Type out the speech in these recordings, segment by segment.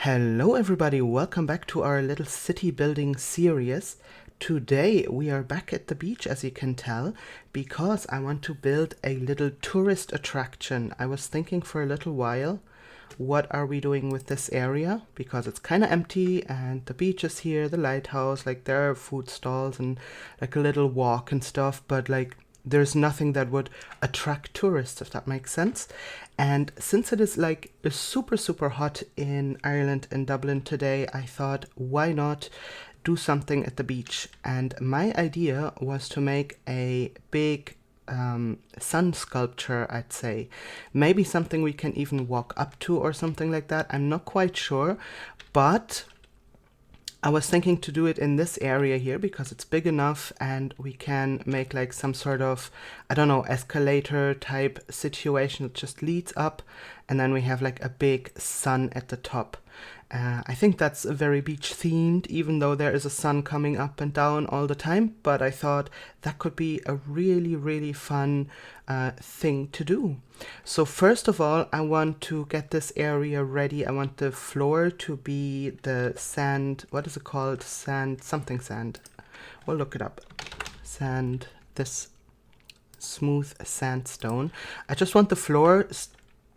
Hello everybody, welcome back to our little city building series. Today we are back at the beach, as you can tell, because I want to build a little tourist attraction. I was thinking for a little while, what are we doing with this area? Because it's kind of empty and the beach is here, the lighthouse, like there are food stalls and like a little walk and stuff, but like there's nothing that would attract tourists, if that makes sense. And since it is like super hot in Ireland and Dublin today, I thought, why not do something at the beach? And my idea was to make a big sun sculpture, I'd say. Maybe something we can even walk up to or something like that. I'm not quite sure, but I was thinking to do it in this area here because it's big enough and we can make like some sort of, I don't know, escalator type situation that just leads up and then we have like a big sun at the top. I think that's very beach themed, even though there is a sun coming up and down all the time, but I thought that could be a really fun thing to do. So first of all, I want to get this area ready. I want the floor to be the sand, what is it called? Something sand. We'll look it up. Sand, this smooth sandstone. I just want the floor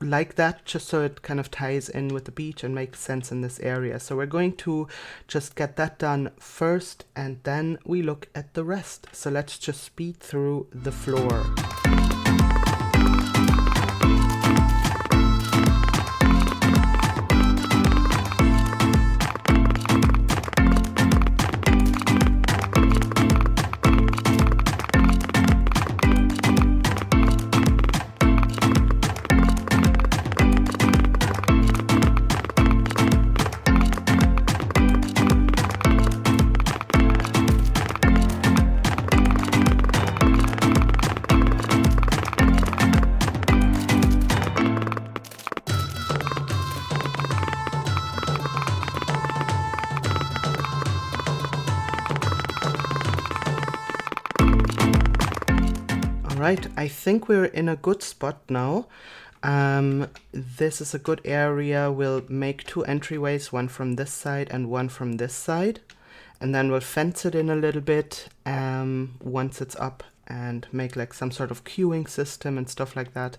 like that, just so it kind of ties in with the beach and makes sense in this area. So we're going to just get that done first and then we look at the rest. So let's just speed through the floor. Right, I think we're in a good spot now. This is a good area. We'll make two entryways, one from this side and one from this side. And then we'll fence it in a little bit once it's up and make like some sort of queuing system and stuff like that.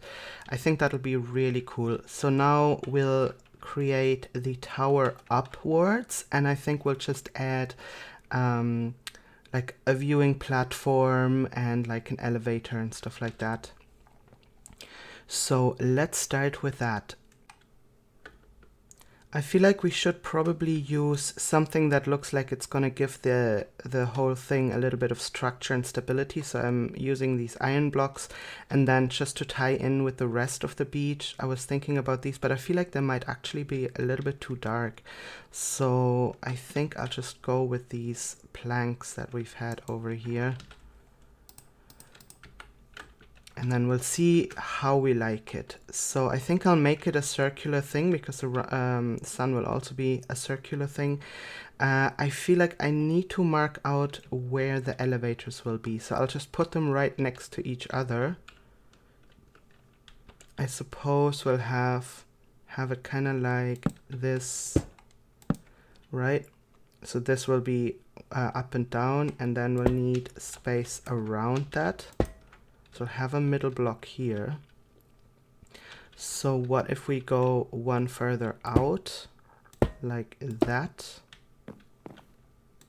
I think that'll be really cool. So now we'll create the tower upwards and I think we'll just add like a viewing platform and like an elevator and stuff like that. So let's start with that. I feel like we should probably use something that looks like it's gonna give the whole thing a little bit of structure and stability. So I'm using these iron blocks, and then just to tie in with the rest of the beach, I was thinking about these, but I feel like they might actually be a little bit too dark. So I think I'll just go with these planks that we've had over here. And then we'll see how we like it. So I think I'll make it a circular thing because the sun will also be a circular thing. I feel like I need to mark out where the elevators will be. So I'll just put them right next to each other. I suppose we'll have it kind of like this, right? So this will be up and down, and then we'll need space around that. So have a middle block here. So what if we go one further out, like that?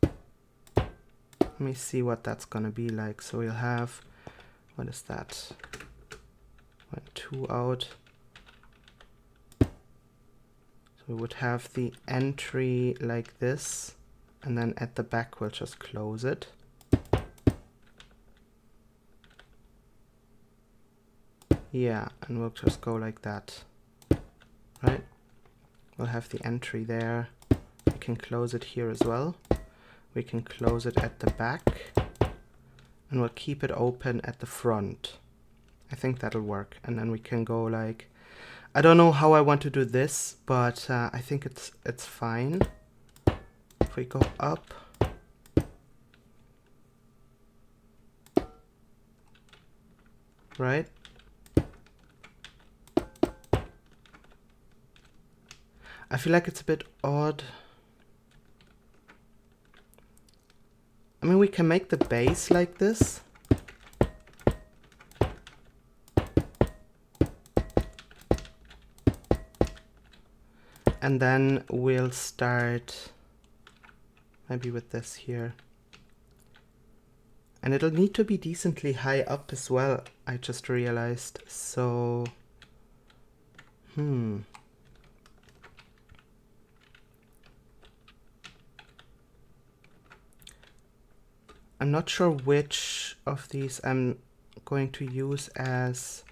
Let me see what that's gonna be like. So we'll have, what is that? 1, 2 out. So we would have the entry like this, and then at the back we'll just close it. Yeah, and we'll just go like that, right? We'll have the entry there. We can close it here as well. We can close it at the back, and we'll keep it open at the front. I think that'll work. And then we can go like, I don't know how I want to do this, but I think it's fine. If we go up, right? I feel like it's a bit odd. I mean, we can make the base like this. And then we'll start maybe with this here. And it'll need to be decently high up as well, I just realized. So, I'm not sure which of these I'm going to use as,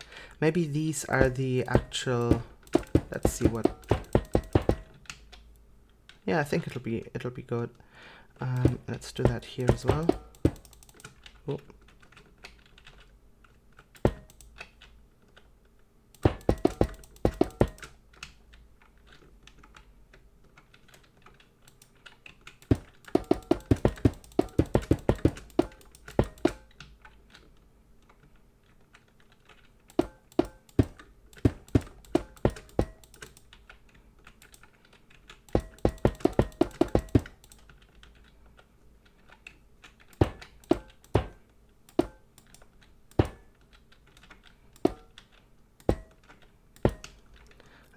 maybe these are the actual, let's see what, yeah, I think it'll be good. Let's do that here as well. Oh.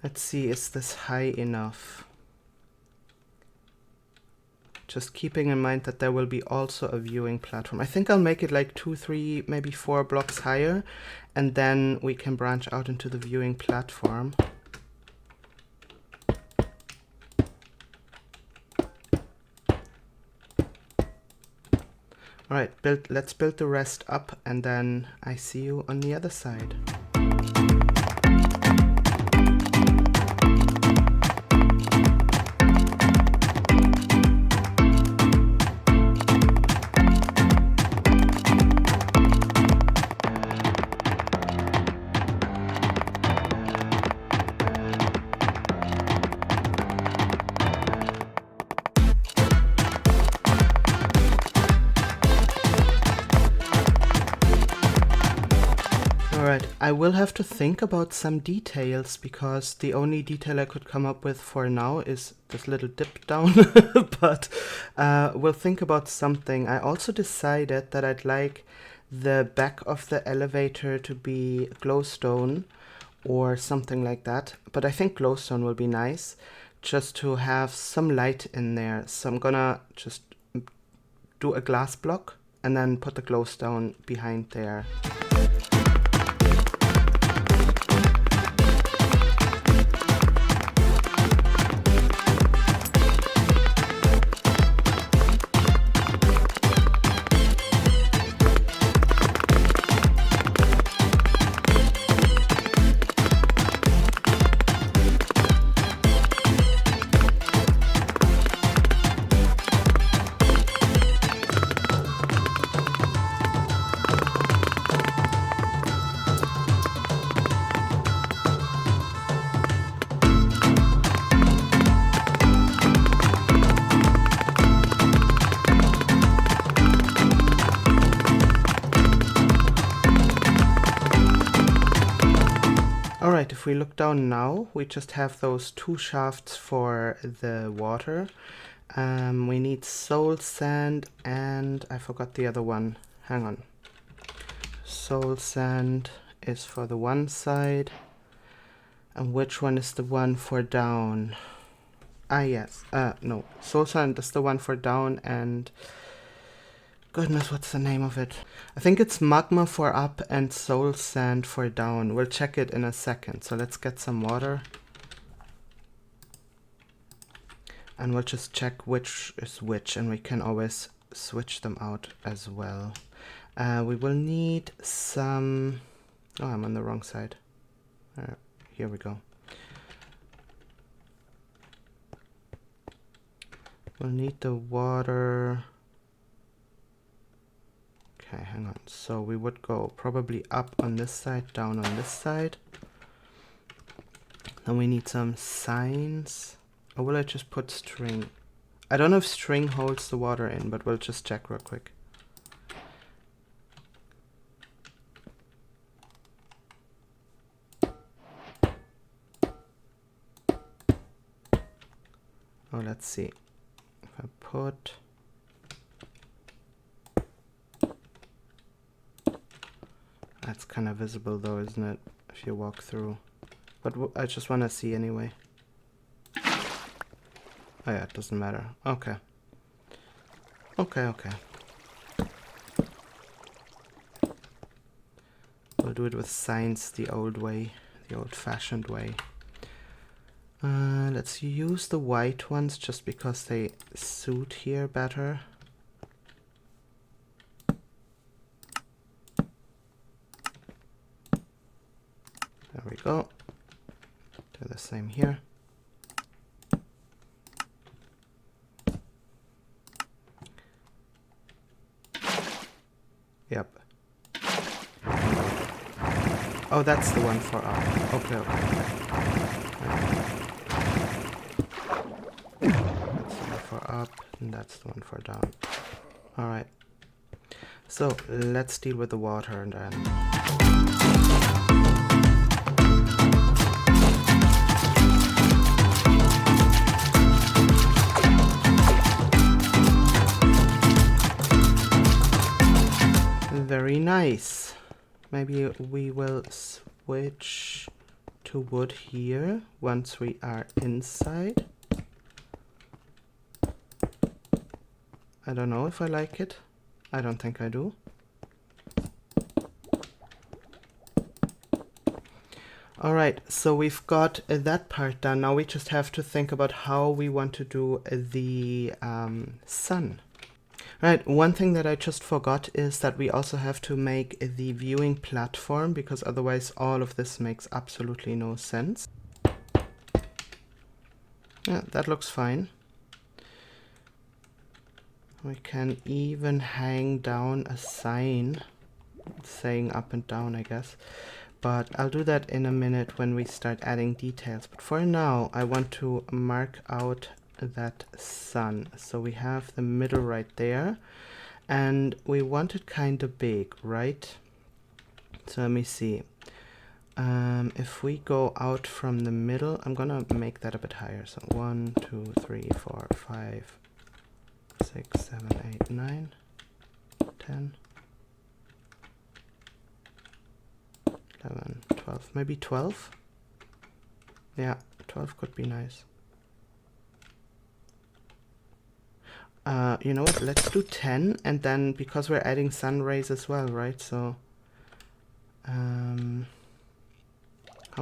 Let's see, is this high enough? Just keeping in mind that there will be also a viewing platform. I think I'll make it like 2, 3, maybe 4 blocks higher, and then we can branch out into the viewing platform. Alright, let's build the rest up, and then I see you on the other side. Alright, I will have to think about some details, because the only detail I could come up with for now is this little dip down, but we'll think about something. I also decided that I'd like the back of the elevator to be glowstone or something like that, but I think glowstone will be nice just to have some light in there. So I'm gonna just do a glass block and then put the glowstone behind there. Alright, if we look down now, we just have those 2 shafts for the water. We need soul sand, and I forgot the other one. Hang on. Soul sand is for the one side. And which one is the one for down? Ah, yes. No. Soul sand is the one for down, and goodness, what's the name of it? I think it's magma for up and soul sand for down. We'll check it in a second. So let's get some water. And we'll just check which is which, and we can always switch them out as well. We will need some... Oh, I'm on the wrong side. Here we go. We'll need the water... Okay, hang on. So we would go probably up on this side, down on this side. Then we need some signs. Or will I just put string? I don't know if string holds the water in, but we'll just check real quick. Oh, let's see. If I put... That's kind of visible though, isn't it? If you walk through. But I just want to see anyway. Oh yeah, it doesn't matter. Okay. Okay. We'll do it with signs the old way, the old-fashioned way. Let's use the white ones just because they suit here better. There we go. Do the same here. Yep. Oh, that's the one for up. Okay. That's the one for up, and that's the one for down. Alright. So, let's deal with the water and then... Very nice. Maybe we will switch to wood here once we are inside. I don't know if I like it. I don't think I do. Alright, so we've got that part done. Now we just have to think about how we want to do the sun. Right, one thing that I just forgot is that we also have to make the viewing platform, because otherwise all of this makes absolutely no sense. Yeah, that looks fine. We can even hang down a sign saying up and down, I guess. But I'll do that in a minute when we start adding details. But for now, I want to mark out that sun. So we have the middle right there. And we want it kind of big, right? So let me see. If we go out from the middle, I'm gonna make that a bit higher. So 1, 2, 3, 4, 5, 6, 7, 8, 9, 10, 11, 12, maybe 12. Yeah, 12 could be nice. You know what, let's do 10, and then because we're adding sun rays as well, right? So, how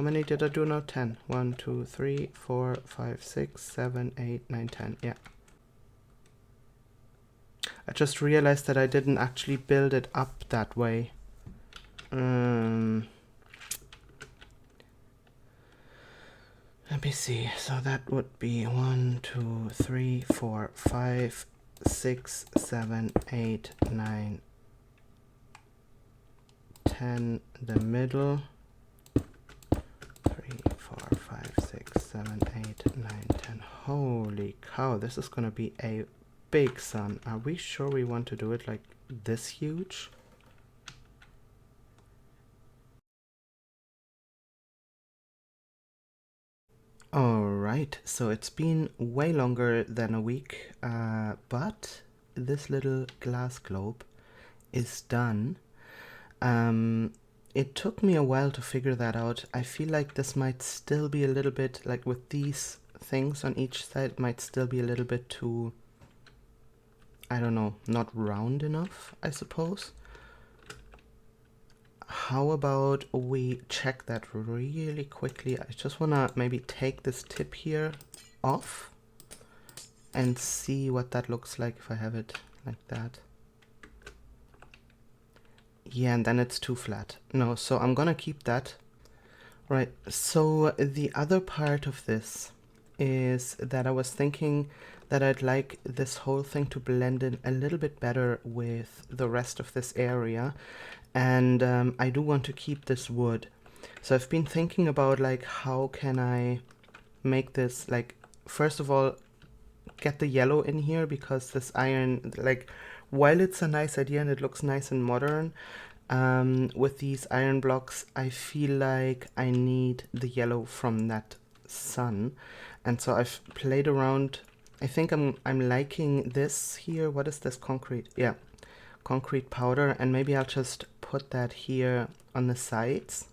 many did I do now? 10. 1, 2, 3, 4, 5, 6, 7, 8, 9, 10. Yeah. I just realized that I didn't actually build it up that way. Let me see. So that would be 1, 2, 3, 4, 5, 6, 7, 8, 9, 10, the middle. 3, 4, 5, 6, 7, 8, 9, 10. Holy cow, this is gonna be a big sun. Are we sure we want to do it like this huge? Alright, so it's been way longer than a week, but this little glass globe is done. It took me a while to figure that out. I feel like this might still be a little bit, like with these things on each side, it might still be a little bit too, I don't know, not round enough, I suppose. How about we check that really quickly? I just want to maybe take this tip here off and see what that looks like if I have it like that. Yeah, and then it's too flat. No, so I'm gonna keep that. Right, so the other part of this is that I was thinking that I'd like this whole thing to blend in a little bit better with the rest of this area. And I do want to keep this wood. So I've been thinking about like how can I make this, like, first of all, get the yellow in here, because this iron, like, while it's a nice idea and it looks nice and modern, with these iron blocks, I feel like I need the yellow from that sun. And so I've played around I think I'm liking this here. What is this? Concrete? Yeah, concrete powder, and maybe I'll just put that here on the sides.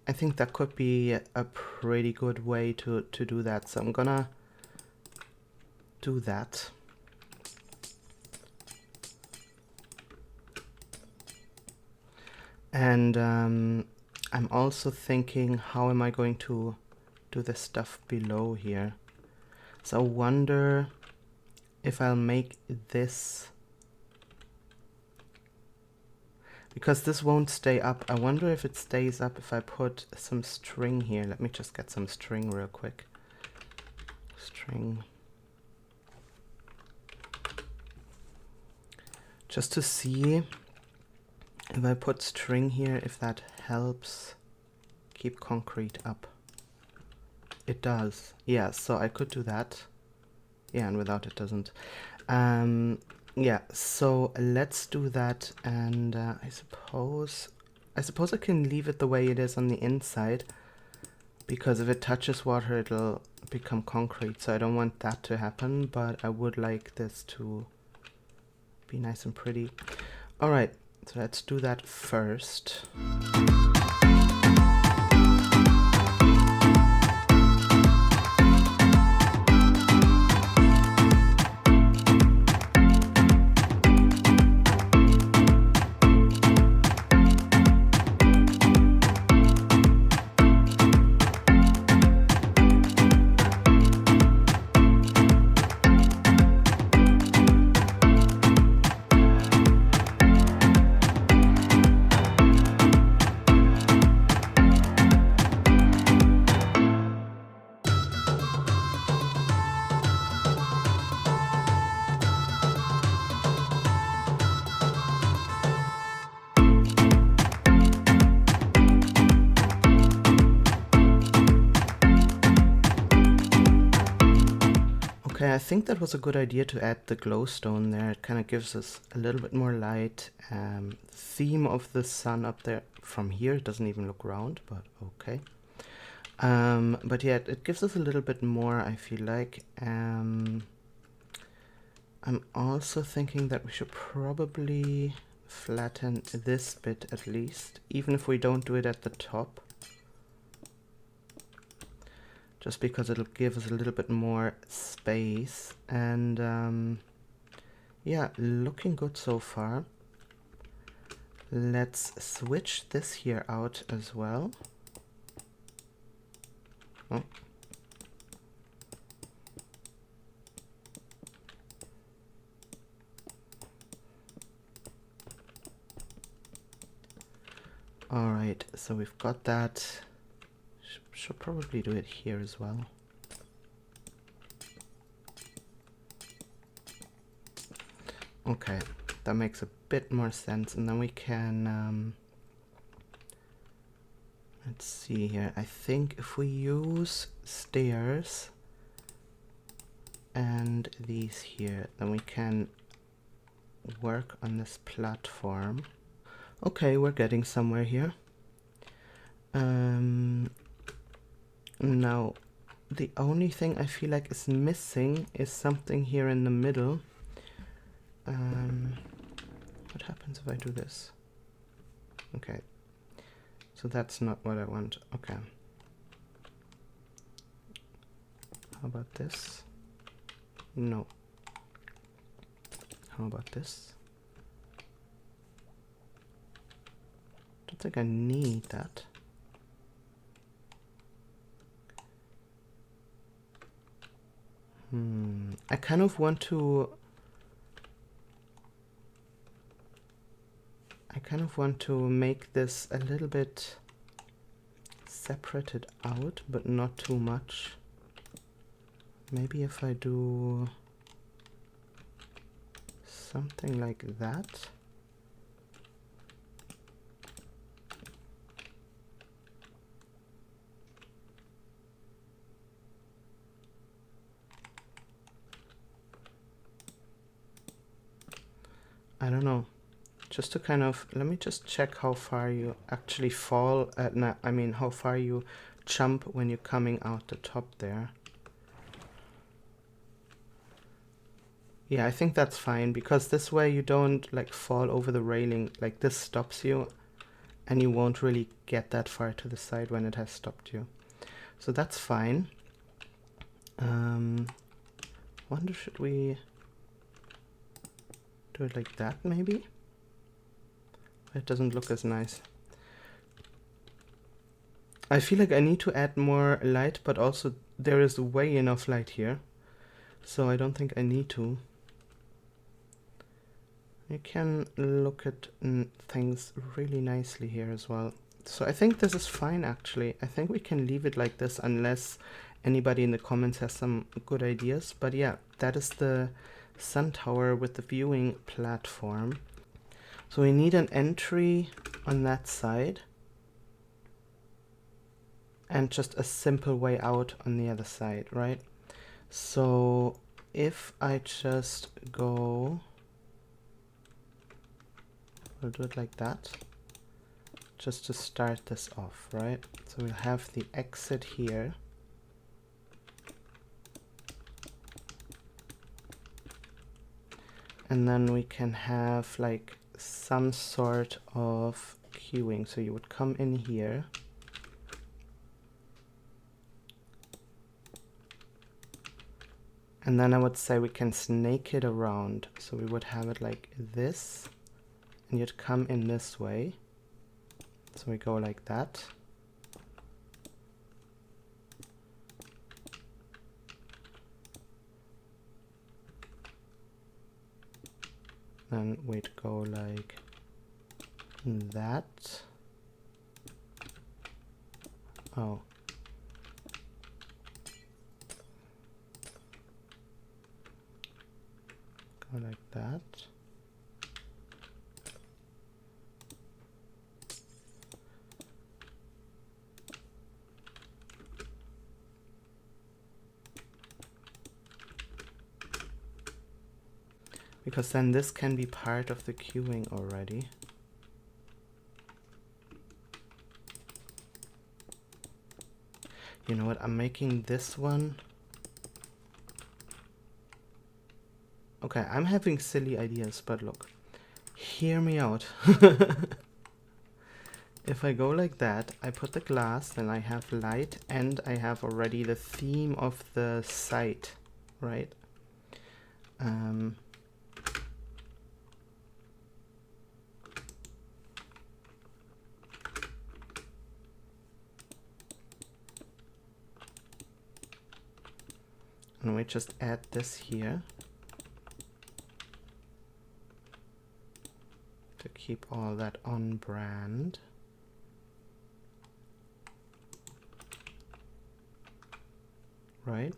I think that could be a pretty good way to do that. So I'm gonna do that. And I'm also thinking, how am I going to do the stuff below here? So I wonder if I'll make this, because this won't stay up. I wonder if it stays up if I put some string here. Let me just get some string real quick. String. Just to see if I put string here, if that helps keep concrete up. It does. Yeah, so I could do that. Yeah, and without it doesn't. Yeah, so let's do that, and I suppose I can leave it the way it is on the inside, because if it touches water it'll become concrete, so I don't want that to happen, but I would like this to be nice and pretty. Alright, so let's do that first. Okay, I think that was a good idea to add the glowstone there. It kind of gives us a little bit more light. Theme of the sun up there from here, it doesn't even look round, but okay. But yeah, it gives us a little bit more, I feel like. I'm also thinking that we should probably flatten this bit at least, even if we don't do it at the top. Just because it'll give us a little bit more space, and yeah, looking good so far. Let's switch this here out as well. Oh. Alright, so we've got that. Should probably do it here as well. Okay, that makes a bit more sense, and then we can let's see here. I think if we use stairs and these here, then we can work on this platform. Okay, we're getting somewhere here. Now, the only thing I feel like is missing is something here in the middle. What happens if I do this? Okay, so that's not what I want. Okay. How about this? No. How about this? Don't think I need that. I kind of want to make this a little bit separated out, but not too much. Maybe if I do something like that. I don't know. Just to kind of, let me just check how far you actually fall at, I mean how far you jump when you're coming out the top there. Yeah, I think that's fine, because this way you don't like fall over the railing. Like this stops you and you won't really get that far to the side when it has stopped you. So that's fine. Wonder, should we do it like that maybe? It doesn't look as nice. I feel like I need to add more light, but also there is way enough light here, so I don't think I need to. You can look at things really nicely here as well. So I think this is fine actually. I think we can leave it like this unless anybody in the comments has some good ideas. But yeah, that is the sun tower with the viewing platform. So we need an entry on that side and just a simple way out on the other side, right? So if I just go, we'll do it like that, just to start this off, right? So we'll have the exit here. And then we can have like some sort of queuing. So you would come in here. And then I would say we can snake it around. So we would have it like this. And you'd come in this way. So we go like that. Then we'd go like that. Oh. Go like that. Because then this can be part of the queuing already. You know what, I'm making this one. Okay, I'm having silly ideas, but look, hear me out. If I go like that, I put the glass, then I have light, and I have already the theme of the site, right? And we just add this here to keep all that on brand. Right?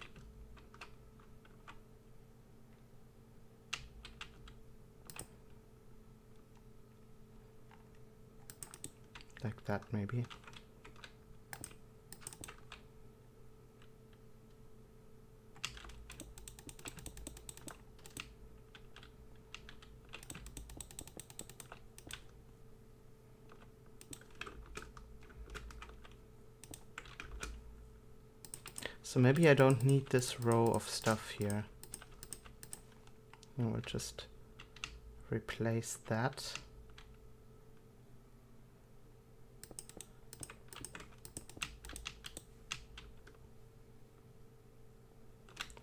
Like that maybe. So maybe I don't need this row of stuff here. We'll just replace that.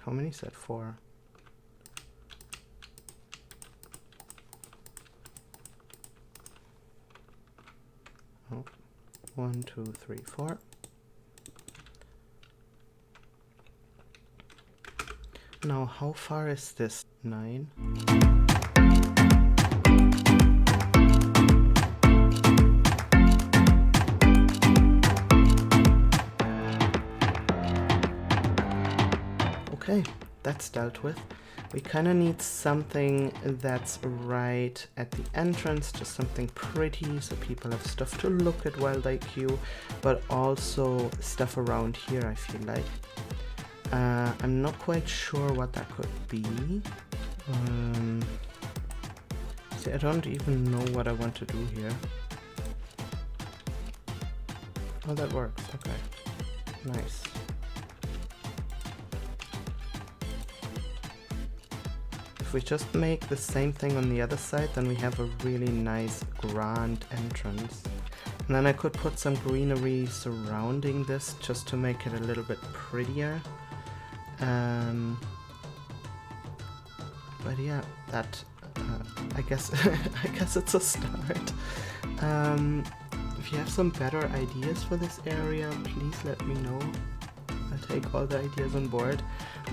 How many is that? 4. Oh, 1, 2, 3, 4. Now, how far is this? 9. Okay, that's dealt with. We kind of need something that's right at the entrance, just something pretty so people have stuff to look at while they queue, but also stuff around here, I feel like. I'm not quite sure what that could be. See, I don't even know what I want to do here. Oh, that works, okay. Nice. If we just make the same thing on the other side, then we have a really nice grand entrance. And then I could put some greenery surrounding this just to make it a little bit prettier. But yeah, that I guess it's a start. If you have some better ideas for this area, please let me know. I'll take all the ideas on board.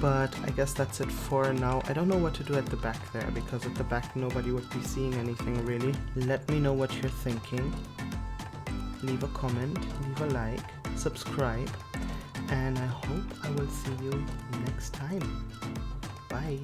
But I guess that's it for now. I don't know what to do at the back there, because at the back nobody would be seeing anything really. Let me know what you're thinking. Leave a comment, leave a like, subscribe, and I hope I will see you next time. Bye!